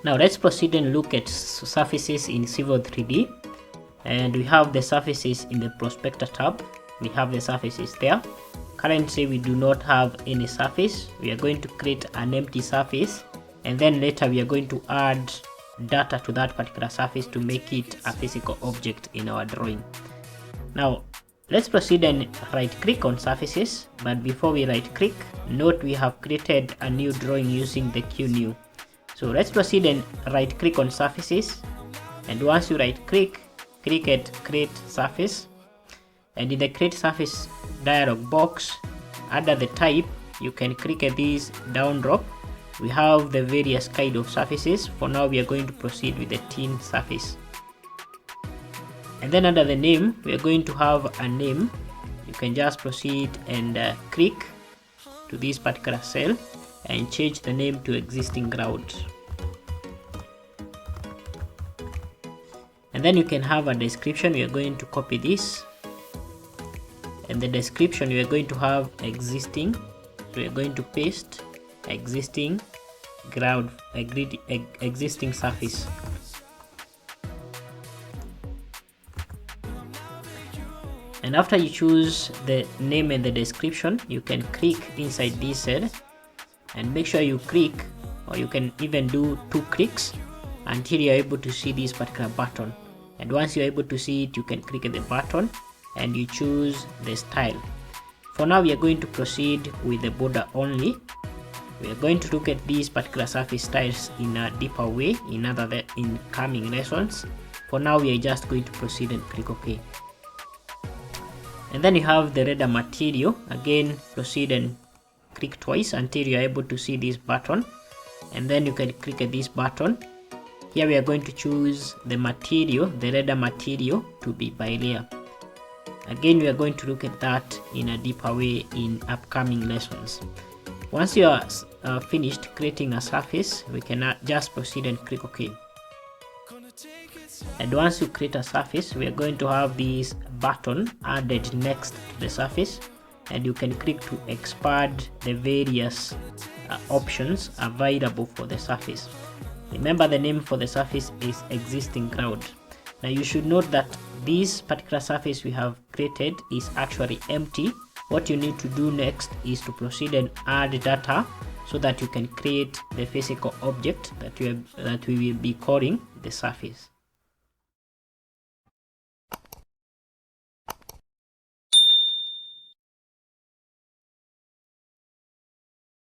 Now let's proceed and look at surfaces in Civil 3D. And we have the surfaces in the Prospector tab. We have the surfaces there. Currently we do not have any surface. We are going to create an empty surface, and then later we are going to add data to that particular surface to make it a physical object in our drawing. Now let's proceed and right click on surfaces, but before we right click, note we have created a new drawing using the QNew. So let's proceed and right click on surfaces, and once you right click, click at create surface, and in the create surface dialog box under the type you can click at this down drop. We have the various kind of surfaces. For now we are going to proceed with the tin surface, and then under the name we are going to have a name. You can just proceed and click to this particular cell and change the name to existing ground. And then you can have a description. We are going to copy this, and the description we are going to have existing. We are going to paste existing ground, existing surface. And after you choose the name and the description, you can click inside this cell and make sure you click, or you can even do 2 clicks until you are able to see this particular button. And once you are able to see it, you can click at the button and you choose the style. For now we are going to proceed with the border only. We are going to look at these particular surface styles in a deeper way in coming lessons. For now we are just going to proceed and click OK. And then you have the render material. Again, proceed and click twice until you are able to see this button, and then you can click at this button. Here we are going to choose the material, the render material, to be by layer. Again, we are going to look at that in a deeper way in upcoming lessons. Once you are finished creating a surface, we can just proceed and click OK. And once you create a surface, we are going to have this button added next to the surface, and you can click to expand the various options available for the surface. Remember, the name for the surface is existing ground. Now you should note that this particular surface we have created is actually empty. What you need to do next is to proceed and add data so that you can create the physical object that we will be calling the surface.